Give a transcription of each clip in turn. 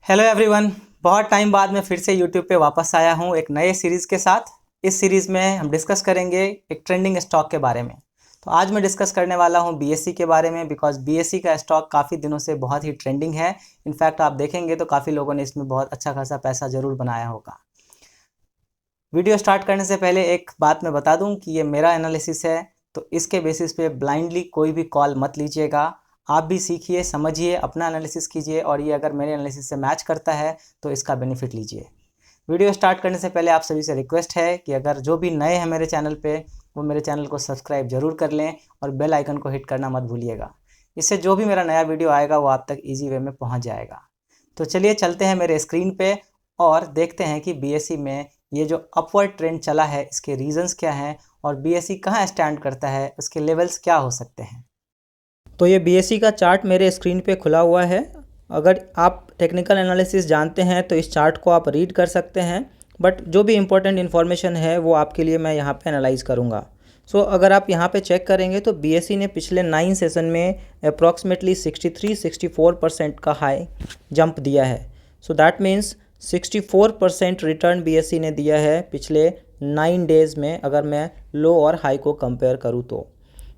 Hello everyone. बहुत time बाद मैं फिर से यूट्यूब पे वापस आया हूँ एक नए सीरीज़ के साथ। इस सीरीज़ में हम डिस्कस करेंगे एक ट्रेंडिंग स्टॉक के बारे में। तो आज मैं डिस्कस करने वाला हूँ बीएसई के बारे में, बिकॉज बीएसई का स्टॉक काफ़ी दिनों से बहुत ही ट्रेंडिंग है। इनफैक्ट आप देखेंगे तो काफ़ी लोगों ने इसमें बहुत अच्छा खासा पैसा ज़रूर बनाया होगा। वीडियो स्टार्ट करने से पहले एक बात मैं बता दूं कि ये मेरा एनालिसिस है, तो इसके बेसिस पे ब्लाइंडली कोई भी कॉल मत लीजिएगा। आप भी सीखिए, समझिए, अपना एनालिसिस कीजिए और ये अगर मेरे एनालिसिस से मैच करता है तो इसका बेनिफिट लीजिए। वीडियो स्टार्ट करने से पहले आप सभी से रिक्वेस्ट है कि अगर जो भी नए हैं मेरे चैनल पे, वो मेरे चैनल को सब्सक्राइब जरूर कर लें और बेल आइकन को हिट करना मत भूलिएगा। इससे जो भी मेरा नया वीडियो आएगा वो आप तक ईजी वे में पहुँच जाएगा। तो चलिए चलते हैं मेरे स्क्रीन पे और देखते हैं कि बीएसई में ये जो अपवर्ड ट्रेंड चला है इसके रीजंस क्या हैं और बीएसई कहाँ स्टैंड करता है, उसके लेवल्स क्या हो सकते हैं। तो ये बीएसई का चार्ट मेरे स्क्रीन पे खुला हुआ है। अगर आप टेक्निकल एनालिसिस जानते हैं तो इस चार्ट को आप रीड कर सकते हैं, बट जो भी इम्पोर्टेंट इन्फॉर्मेशन है वो आपके लिए मैं यहाँ पे एनालाइज करूँगा। सो अगर आप यहाँ पे चेक करेंगे तो बीएसई ने पिछले 9 सेशन में अप्रॉक्सीमेटली 63-64% का हाई जंप दिया है। So that means 64% return BSE ने दिया है पिछले 9 डेज़ में, अगर मैं लो और हाई को कंपेयर करूँ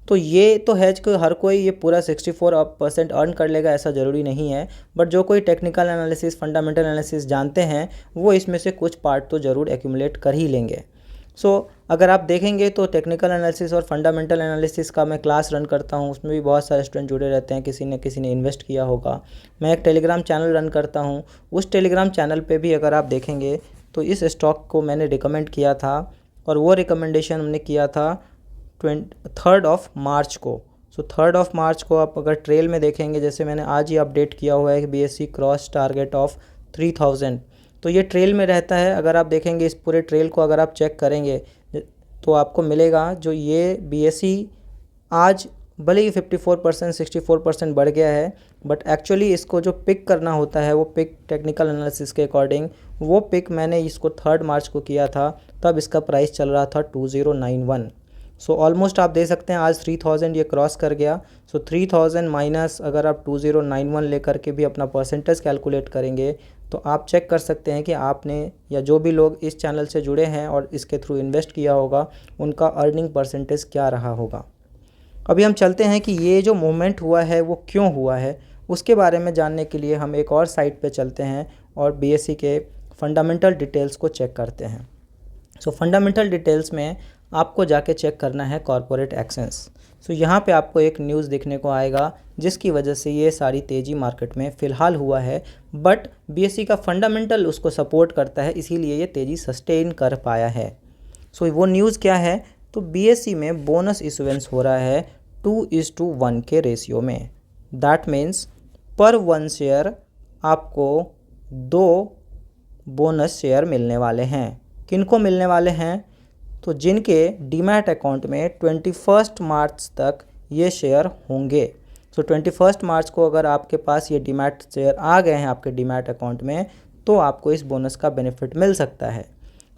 तो ये तो है कि हर कोई ये पूरा 64% अर्न कर लेगा ऐसा ज़रूरी नहीं है, बट जो कोई टेक्निकल एनालिसिस, फंडामेंटल एनालिसिस जानते हैं वो इसमें से कुछ पार्ट तो ज़रूर एक्यूमुलेट कर ही लेंगे। अगर आप देखेंगे तो टेक्निकल एनालिसिस और फंडामेंटल एनालिसिस का मैं क्लास रन करता हूँ, उसमें भी बहुत सारे स्टूडेंट जुड़े रहते हैं, किसी ने इन्वेस्ट किया होगा। मैं एक टेलीग्राम चैनल रन करता हूँ, उस टेलीग्राम चैनल पे भी अगर आप देखेंगे तो इस स्टॉक को मैंने रिकमेंड किया था और वो रिकमेंडेशन हमने किया था 3 मार्च को। 3 मार्च को आप अगर ट्रेल में देखेंगे, जैसे मैंने आज ही अपडेट किया हुआ है कि बीएसई क्रॉस टारगेट ऑफ 3000, तो ये ट्रेल में रहता है। अगर आप देखेंगे इस पूरे ट्रेल को अगर आप चेक करेंगे तो आपको मिलेगा जो ये बीएसई आज भले ही 54% 64% बढ़ गया है, बट एक्चुअली इसको जो पिक करना होता है वो पिक टेक्निकल एनालिसिस के अकॉर्डिंग, वो पिक मैंने इसको 3 मार्च को किया था, तब इसका प्राइस चल रहा था 2091। ऑलमोस्ट आप दे सकते हैं आज 3000 ये क्रॉस कर गया। 3000 माइनस अगर आप 2091 लेकर के भी अपना परसेंटेज कैलकुलेट करेंगे तो आप चेक कर सकते हैं कि आपने या जो भी लोग इस चैनल से जुड़े हैं और इसके थ्रू इन्वेस्ट किया होगा उनका अर्निंग परसेंटेज क्या रहा होगा। अभी हम चलते हैं कि ये जो मूवमेंट हुआ है वो क्यों हुआ है, उसके बारे में जानने के लिए हम एक और साइट पे चलते हैं और बीएसई के फंडामेंटल डिटेल्स को चेक करते हैं। फंडामेंटल डिटेल्स में आपको जाके चेक करना है कॉरपोरेट एक्शंस। यहाँ पे आपको एक न्यूज़ देखने को आएगा जिसकी वजह से ये सारी तेज़ी मार्केट में फ़िलहाल हुआ है, बट बीएसई का फंडामेंटल उसको सपोर्ट करता है, इसीलिए ये तेज़ी सस्टेन कर पाया है। वो न्यूज़ क्या है, तो बीएसई में बोनस इशुएंस हो रहा है 2:1 के रेशियो में। दैट मीन्स पर 1 शेयर आपको 2 बोनस शेयर मिलने वाले हैं। किनको मिलने वाले हैं, तो जिनके डीमैट अकाउंट में 21 मार्च तक ये शेयर होंगे। 21 मार्च को अगर आपके पास ये डीमैट शेयर आ गए हैं आपके डीमैट अकाउंट में तो आपको इस बोनस का बेनिफिट मिल सकता है।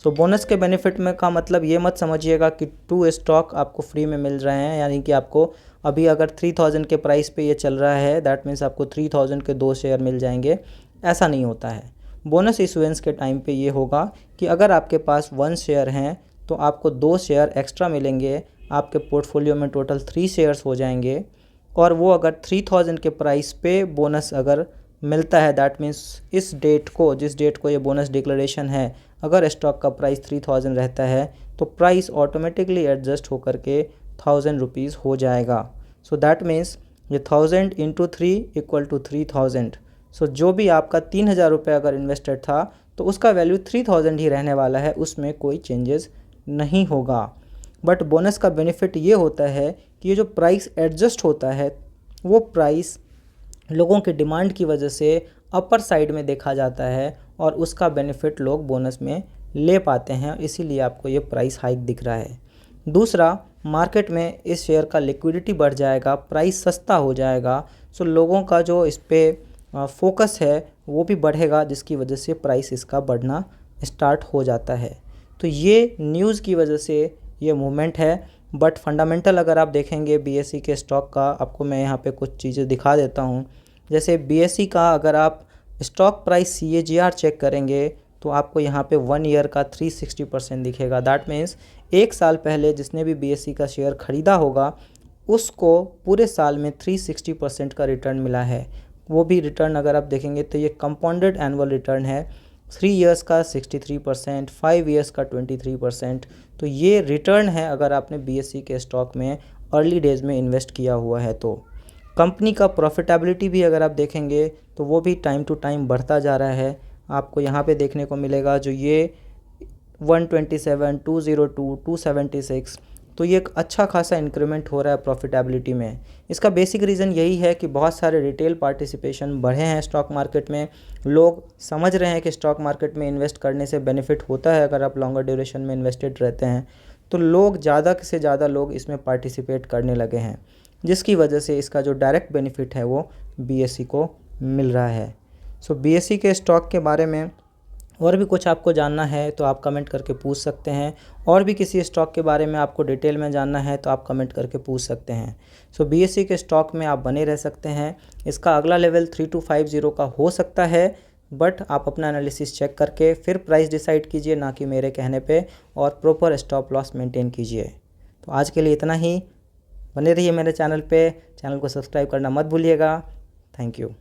बोनस के बेनिफिट में का मतलब ये मत समझिएगा कि 2 स्टॉक आपको फ्री में मिल रहे हैं, यानी कि आपको अभी अगर 3000 के प्राइस पे ये चल रहा है दैट मीन्स आपको 3000 के 2 शेयर मिल जाएंगे, ऐसा नहीं होता है। बोनस इशुएंस के टाइम पे ये होगा कि अगर आपके पास 1 शेयर हैं तो आपको 2 शेयर एक्स्ट्रा मिलेंगे, आपके पोर्टफोलियो में टोटल 3 शेयर्स हो जाएंगे। और वो अगर 3000 के प्राइस पे बोनस अगर मिलता है दैट मीन्स इस डेट को, जिस डेट को ये बोनस डिक्लेरेशन है, अगर स्टॉक का प्राइस 3000 रहता है तो प्राइस ऑटोमेटिकली एडजस्ट होकर के 1000 रुपीज़ हो जाएगा। दैट मीन्स ये 1000 इंटू 3 इक्वल टू 3000। जो भी आपका 3000 रुपये अगर इन्वेस्टेड था तो उसका वैल्यू 3000 ही रहने वाला है, उसमें कोई चेंजेस नहीं होगा। बट बोनस का बेनिफिट ये होता है कि ये जो प्राइस एडजस्ट होता है वो प्राइस लोगों के डिमांड की वजह से अपर साइड में देखा जाता है और उसका बेनिफिट लोग बोनस में ले पाते हैं, इसीलिए आपको ये प्राइस हाइक दिख रहा है। दूसरा, मार्केट में इस शेयर का लिक्विडिटी बढ़ जाएगा, प्राइस सस्ता हो जाएगा, लोगों का जो इस पर फोकस है वो भी बढ़ेगा, जिसकी वजह से प्राइस इसका बढ़ना स्टार्ट हो जाता है। तो ये न्यूज़ की वजह से ये मूवमेंट है। बट फंडामेंटल अगर आप देखेंगे बीएसई के स्टॉक का, आपको मैं यहाँ पे कुछ चीज़ें दिखा देता हूँ। जैसे बीएसई का अगर आप स्टॉक प्राइस CAGR चेक करेंगे तो आपको यहाँ पे 1 ईयर का 360% दिखेगा। दैट मीन्स 1 साल पहले जिसने भी BSE का शेयर ख़रीदा होगा उसको पूरे साल में 360% का रिटर्न मिला है। वो भी रिटर्न अगर आप देखेंगे तो ये कंपाउंडेड एनुअल रिटर्न है। 3 इयर्स का 63%, 5 इयर्स का 23%। तो ये रिटर्न है अगर आपने BSE के स्टॉक में अर्ली डेज़ में इन्वेस्ट किया हुआ है तो। कंपनी का प्रॉफिटेबिलिटी भी अगर आप देखेंगे तो वो भी टाइम टू टाइम बढ़ता जा रहा है। आपको यहाँ पे देखने को मिलेगा जो ये 127, 202, 276, तो ये एक अच्छा खासा इंक्रीमेंट हो रहा है प्रॉफिटेबिलिटी में। इसका बेसिक रीज़न यही है कि बहुत सारे रिटेल पार्टिसिपेशन बढ़े हैं स्टॉक मार्केट में। लोग समझ रहे हैं कि स्टॉक मार्केट में इन्वेस्ट करने से बेनिफिट होता है अगर आप लॉन्गर ड्यूरेशन में इन्वेस्टेड रहते हैं। तो लोग ज़्यादा से ज़्यादा लोग इसमें पार्टिसिपेट करने लगे हैं, जिसकी वजह से इसका जो डायरेक्ट बेनिफिट है वो BSE को मिल रहा है। सो BSE के स्टॉक के बारे में और भी कुछ आपको जानना है तो आप कमेंट करके पूछ सकते हैं। और भी किसी स्टॉक के बारे में आपको डिटेल में जानना है तो आप कमेंट करके पूछ सकते हैं। सो BSE के स्टॉक में आप बने रह सकते हैं। इसका अगला लेवल 3250 का हो सकता है, बट आप अपना एनालिसिस चेक करके फिर प्राइस डिसाइड कीजिए, ना कि मेरे कहने पे, और प्रॉपर स्टॉप लॉस मेंटेन कीजिए। तो आज के लिए इतना ही। बने रहिए मेरे चैनल पे। चैनल को सब्सक्राइब करना मत भूलिएगा। Thank you.